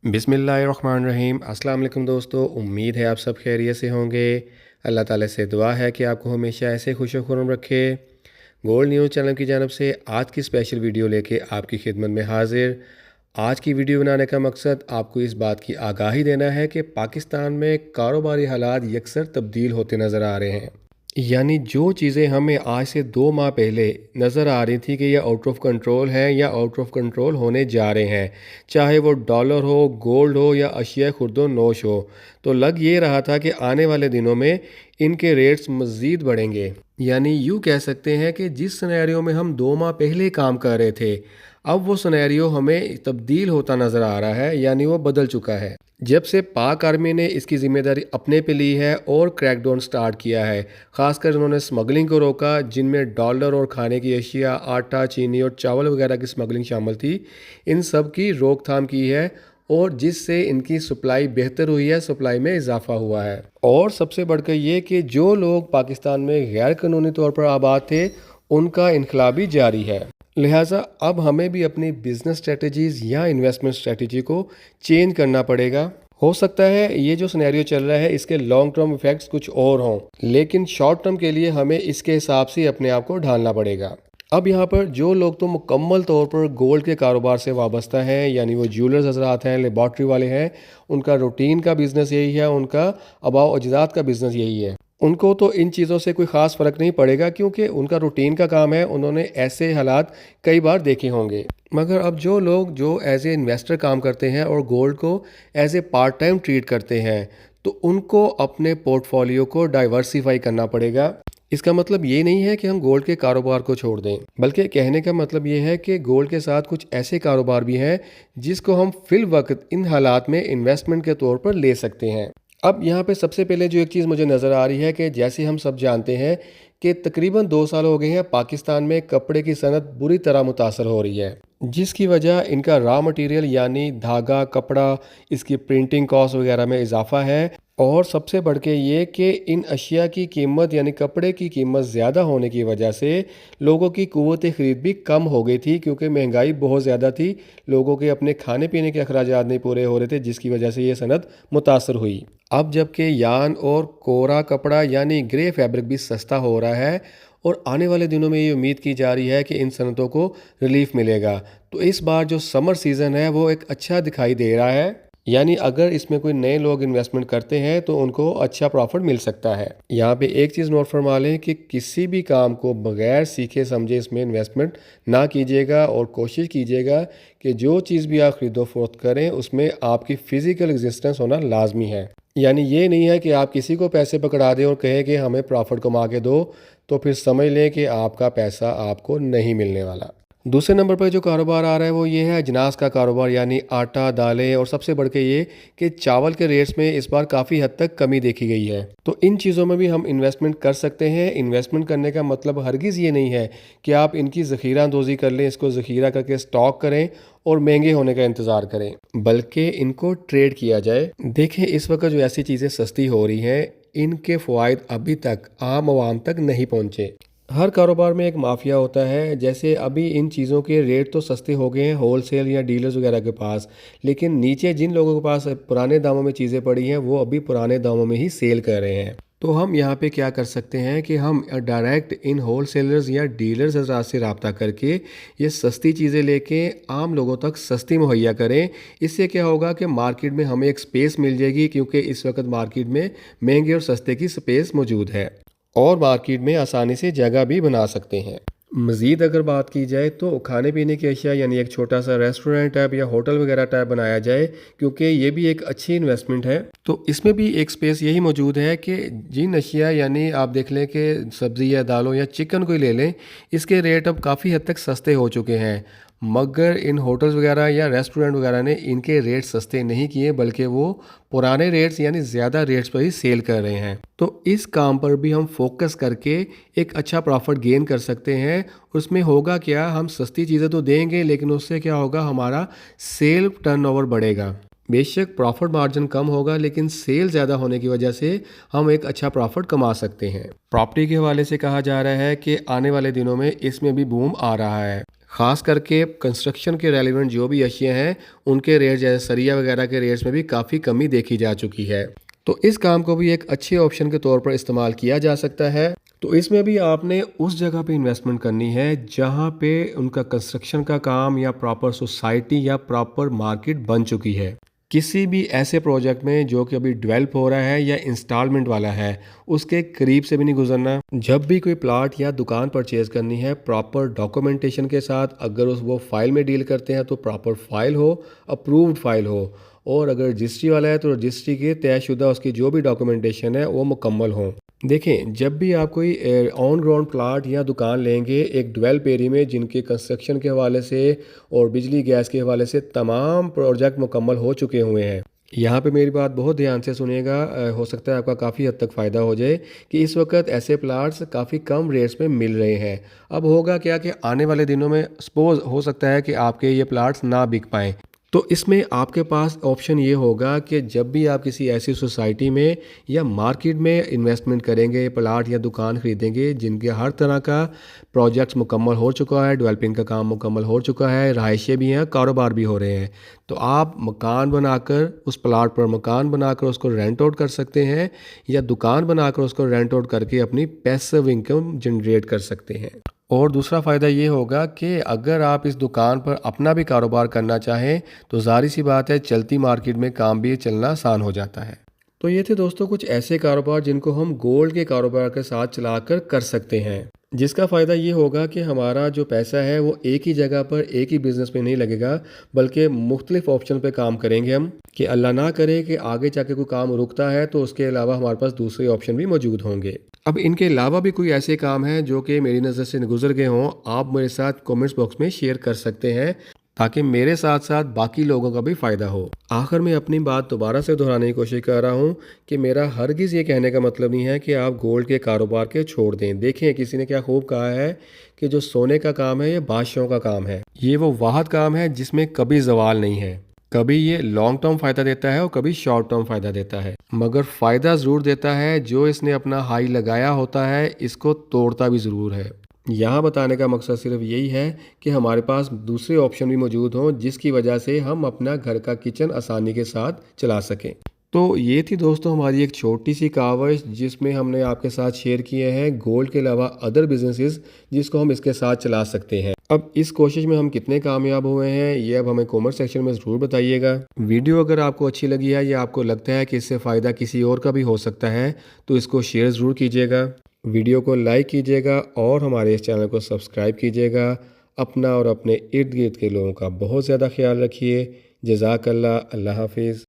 बिस्मिल्लाहिर्रहमानिर्रहीम। अस्सलाम वालेकुम दोस्तों, उम्मीद है आप सब खैरियत से होंगे। अल्लाह ताला से दुआ है कि आपको हमेशा ऐसे खुश खुर्रम रखे। गोल्ड न्यूज़ चैनल की जानब से आज की स्पेशल वीडियो लेके आपकी खिदमत में हाजिर। आज की वीडियो बनाने का मकसद आपको इस बात की आगाही देना है कि पाकिस्तान में कारोबारी हालात यकसर तब्दील होते नज़र आ रहे हैं। यानी जो चीज़ें हमें आज से 2 माह पहले नज़र आ रही थी कि ये आउट ऑफ कंट्रोल है या आउट ऑफ कंट्रोल होने जा रहे हैं, चाहे वो डॉलर हो, गोल्ड हो या अशिया खुर्दो नोश हो, तो लग ये रहा था कि आने वाले दिनों में इनके रेट्स मज़ीद बढ़ेंगे। यानी यूँ कह सकते हैं कि जिस सिनेरियो में हम 2 माह पहले काम कर रहे थे, अब वो सिनेरियो हमें तब्दील होता नज़र आ रहा है, यानी वो बदल चुका है। जब से पाक आर्मी ने इसकी ज़िम्मेदारी अपने पे ली है और क्रैकडाउन स्टार्ट किया है, ख़ासकर उन्होंने स्मगलिंग को रोका, जिनमें डॉलर और खाने की अशिया, आटा, चीनी और चावल वगैरह की स्मगलिंग शामिल थी, इन सब की रोकथाम की है और जिससे इनकी सप्लाई बेहतर हुई है, सप्लाई में इजाफा हुआ है। और सबसे बढ़कर ये कि जो लोग पाकिस्तान में गैर कानूनी तौर पर आबाद थे, उनका इनकलाब भी जारी है। लिहाजा अब हमें भी अपनी बिजनेस स्ट्रेटजीज़ या इन्वेस्टमेंट स्ट्रेटजी को चेंज करना पड़ेगा। हो सकता है ये जो सिनेरियो चल रहा है इसके लॉन्ग टर्म इफेक्ट्स कुछ और हों, लेकिन शॉर्ट टर्म के लिए हमें इसके हिसाब से अपने आप को ढालना पड़ेगा। अब यहाँ पर जो लोग तो मुकम्मल तौर पर गोल्ड के कारोबार से वाबस्ता हैं, यानी वो ज्वेलर्स हजरात हैं, लेबॉर्ट्री वाले हैं, उनका रूटीन का बिज़नेस यही है, उनका आबाओ अजदाद का बिज़नेस यही है, उनको तो इन चीज़ों से कोई ख़ास फ़र्क नहीं पड़ेगा क्योंकि उनका रूटीन का काम है, उन्होंने ऐसे हालात कई बार देखे होंगे। मगर अब जो लोग जो एज ए इन्वेस्टर काम करते हैं और गोल्ड को as a part time treat करते हैं, तो उनको अपने पोर्टफोलियो को डाइवर्सिफाई करना पड़ेगा। इसका मतलब ये नहीं है कि हम गोल्ड के कारोबार को छोड़ दें, बल्कि कहने का मतलब ये है कि गोल्ड के साथ कुछ ऐसे कारोबार भी हैं जिसको हम फिल वक्त इन हालात में इन्वेस्टमेंट के तौर पर ले सकते हैं। अब यहाँ पे सबसे पहले जो एक चीज़ मुझे नज़र आ रही है कि जैसे हम सब जानते हैं कि तकरीबन 2 साल हो गए हैं पाकिस्तान में कपड़े की सनत बुरी तरह मुतासर हो रही है, जिसकी वजह इनका रॉ मटेरियल यानी धागा, कपड़ा, इसकी प्रिंटिंग कॉस्ट वगैरह में इजाफा है। और सबसे बढ़ के ये कि इन अशिया की कीमत यानी कपड़े की कीमत ज़्यादा होने की वजह से लोगों की क़ुव्वत ख़रीद भी कम हो गई थी, क्योंकि महंगाई बहुत ज़्यादा थी, लोगों के अपने खाने पीने के अखराजात नहीं पूरे हो रहे थे, जिसकी वजह से ये सनत मुतासर हुई। अब जबकि यान और कोरा कपड़ा यानी ग्रे फैब्रिक भी सस्ता हो रहा है और आने वाले दिनों में ये उम्मीद की जा रही है कि इन सनतों को रिलीफ मिलेगा, तो इस बार जो समर सीज़न है वो एक अच्छा दिखाई दे रहा है। यानी अगर इसमें कोई नए लोग इन्वेस्टमेंट करते हैं तो उनको अच्छा प्रॉफिट मिल सकता है। यहाँ पे एक चीज़ नोट फरमा लें कि किसी भी काम को बगैर सीखे समझे इसमें इन्वेस्टमेंट ना कीजिएगा और कोशिश कीजिएगा कि जो चीज़ भी आप खरीदो फरोख्त करें उसमें आपकी फ़िज़िकल एग्जिस्टेंस होना लाजमी है। यानी ये नहीं है कि आप किसी को पैसे पकड़ा दें और कहें कि हमें प्रॉफिट कमा के दो, तो फिर समझ लें कि आपका पैसा आपको नहीं मिलने वाला। दूसरे नंबर पर जो कारोबार आ रहा है वो ये है अजनास का कारोबार, यानी आटा, दालें और सबसे बढ़ के ये कि चावल के रेट्स में इस बार काफ़ी हद तक कमी देखी गई है। तो इन चीज़ों में भी हम इन्वेस्टमेंट कर सकते हैं। इन्वेस्टमेंट करने का मतलब हरगिज़ ये नहीं है कि आप इनकी ज़ख़ीरा अंदोज़ी कर लें, इसको ज़ख़ीरा करके स्टॉक करें और महंगे होने का इंतज़ार करें, बल्कि इनको ट्रेड किया जाए। देखें इस वक्त जो ऐसी चीज़ें सस्ती हो रही हैं, इनके फ़वाइद अभी तक आम आवाम तक नहीं पहुँचे। हर कारोबार में एक माफिया होता है। जैसे अभी इन चीज़ों के रेट तो सस्ते हो गए हैं होलसेल या डीलर्स वगैरह के पास, लेकिन नीचे जिन लोगों के पास पुराने दामों में चीज़ें पड़ी हैं वो अभी पुराने दामों में ही सेल कर रहे हैं। तो हम यहाँ पे क्या कर सकते हैं कि हम डायरेक्ट इन होलसेलर्स या डीलर्स हजरात से रब्ता करके ये सस्ती चीज़ें लेके आम लोगों तक सस्ती मुहैया करें। इससे क्या होगा कि मार्केट में हमें एक स्पेस मिल जाएगी, क्योंकि इस वक्त मार्केट में महंगे और सस्ते की स्पेस मौजूद है और मार्केट में आसानी से जगह भी बना सकते हैं। मज़ीद अगर बात की जाए तो खाने पीने की अशिया यानी एक छोटा सा रेस्टोरेंट टाइप या होटल वगैरह टाइप बनाया जाए, क्योंकि ये भी एक अच्छी इन्वेस्टमेंट है। तो इसमें भी एक स्पेस यही मौजूद है कि जिन अशिया यानी आप देख लें कि सब्ज़ी या दालों या चिकन को ही ले लें, इसके रेट अब काफ़ी हद तक सस्ते हो चुके हैं, मगर इन होटल्स वगैरह या रेस्टोरेंट वगैरह ने इनके रेट सस्ते नहीं किए, बल्कि वो पुराने रेट्स यानी ज़्यादा रेट्स पर ही सेल कर रहे हैं। तो इस काम पर भी हम फोकस करके एक अच्छा प्रॉफिट गेन कर सकते हैं। उसमें होगा क्या, हम सस्ती चीज़ें तो देंगे, लेकिन उससे क्या होगा, हमारा सेल टर्नओवर बढ़ेगा। बेशक प्रॉफिट मार्जिन कम होगा, लेकिन सेल ज़्यादा होने की वजह से हम एक अच्छा प्रॉफिट कमा सकते हैं। प्रॉपर्टी के हवाले से कहा जा रहा है कि आने वाले दिनों में इसमें भी बूम आ रहा है। ख़ास करके कंस्ट्रक्शन के रेलिवेंट जो भी अशिया हैं उनके रेट जैसे सरिया वगैरह के रेट्स में भी काफ़ी कमी देखी जा चुकी है। तो इस काम को भी एक अच्छे ऑप्शन के तौर पर इस्तेमाल किया जा सकता है। तो इसमें भी आपने उस जगह पे इन्वेस्टमेंट करनी है जहाँ पे उनका कंस्ट्रक्शन का काम या प्रॉपर सोसाइटी या प्रॉपर मार्केट बन चुकी है। किसी भी ऐसे प्रोजेक्ट में जो कि अभी डेवलप हो रहा है या इंस्टॉलमेंट वाला है, उसके करीब से भी नहीं गुजरना। जब भी कोई प्लाट या दुकान परचेज करनी है, प्रॉपर डॉक्यूमेंटेशन के साथ, अगर उस वो फाइल में डील करते हैं तो प्रॉपर फाइल हो, अप्रूव्ड फाइल हो, और अगर रजिस्ट्री वाला है तो रजिस्ट्री के तयशुदा उसकी जो भी डॉक्यूमेंटेशन है वो मुकम्मल हो। देखें, जब भी आप कोई ऑन ग्राउंड प्लाट या दुकान लेंगे एक डेवलप एरिया में जिनके कंस्ट्रक्शन के हवाले से और बिजली गैस के हवाले से तमाम प्रोजेक्ट मुकम्मल हो चुके हुए हैं, यहाँ पे मेरी बात बहुत ध्यान से सुनिएगा। हो सकता है आपका काफ़ी हद तक फ़ायदा हो जाए कि इस वक्त ऐसे प्लाट्स काफ़ी कम रेट्स में मिल रहे हैं। अब होगा क्या कि आने वाले दिनों में सपोज़ हो सकता है कि आपके ये प्लाट्स ना बिक पाएँ, तो इसमें आपके पास ऑप्शन ये होगा कि जब भी आप किसी ऐसी सोसाइटी में या मार्केट में इन्वेस्टमेंट करेंगे, प्लाट या दुकान खरीदेंगे जिनके हर तरह का प्रोजेक्ट्स मुकम्मल हो चुका है, डेवलपिंग का काम मुकम्मल हो चुका है, रहायशें भी हैं, कारोबार भी हो रहे हैं, तो आप मकान बनाकर उस प्लाट पर मकान बनाकर उसको रेंट आउट कर सकते हैं या दुकान बनाकर उसको रेंट आउट करके अपनी पैसिव इनकम जनरेट कर सकते हैं। और दूसरा फ़ायदा ये होगा कि अगर आप इस दुकान पर अपना भी कारोबार करना चाहें तो ज़ाहिर सी बात है चलती मार्केट में काम भी चलना आसान हो जाता है। तो ये थे दोस्तों कुछ ऐसे कारोबार जिनको हम गोल्ड के कारोबार के साथ चलाकर कर सकते हैं, जिसका फ़ायदा ये होगा कि हमारा जो पैसा है वो एक ही जगह पर एक ही बिज़नेस में नहीं लगेगा, बल्कि मुख्तलिफ ऑप्शन पे काम करेंगे हम, कि अल्लाह ना करे कि आगे जाके कोई काम रुकता है तो उसके अलावा हमारे पास दूसरे ऑप्शन भी मौजूद होंगे। अब इनके अलावा भी कोई ऐसे काम हैं जो कि मेरी नज़र से गुजर गए हों, आप मेरे साथ कमेंट्स बॉक्स में शेयर कर सकते हैं ताकि मेरे साथ साथ बाकी लोगों का भी फ़ायदा हो। आखिर में अपनी बात दोबारा से दोहराने की कोशिश कर रहा हूँ कि मेरा हरगिज़ ये कहने का मतलब नहीं है कि आप गोल्ड के कारोबार के छोड़ दें। देखें, किसी ने क्या खूब कहा है कि जो सोने का काम है ये बादशाहों का काम है। ये वो वाहद काम है जिसमें कभी ज़वाल नहीं है। कभी ये लॉन्ग टर्म फ़ायदा देता है और कभी शॉर्ट टर्म फ़ायदा देता है, मगर फ़ायदा ज़रूर देता है। जो इसने अपना हाई लगाया होता है इसको तोड़ता भी ज़रूर है। यहाँ बताने का मकसद सिर्फ यही है कि हमारे पास दूसरे ऑप्शन भी मौजूद हों जिसकी वजह से हम अपना घर का किचन आसानी के साथ चला सकें। तो ये थी दोस्तों हमारी एक छोटी सी कावश जिसमें हमने आपके साथ शेयर किए हैं गोल्ड के अलावा अदर बिजनेसेस जिसको हम इसके साथ चला सकते हैं। अब इस कोशिश में हम कितने कामयाब हुए हैं ये अब हमें कमेंट सेक्शन में ज़रूर बताइएगा। वीडियो अगर आपको अच्छी लगी है या आपको लगता है कि इससे फ़ायदा किसी और का भी हो सकता है तो इसको शेयर ज़रूर कीजिएगा, वीडियो को लाइक कीजिएगा और हमारे इस चैनल को सब्सक्राइब कीजिएगा। अपना और अपने इर्द गिर्द के लोगों का बहुत ज़्यादा ख्याल रखिए। जज़ाकल्लाह। अल्लाह हाफिज़।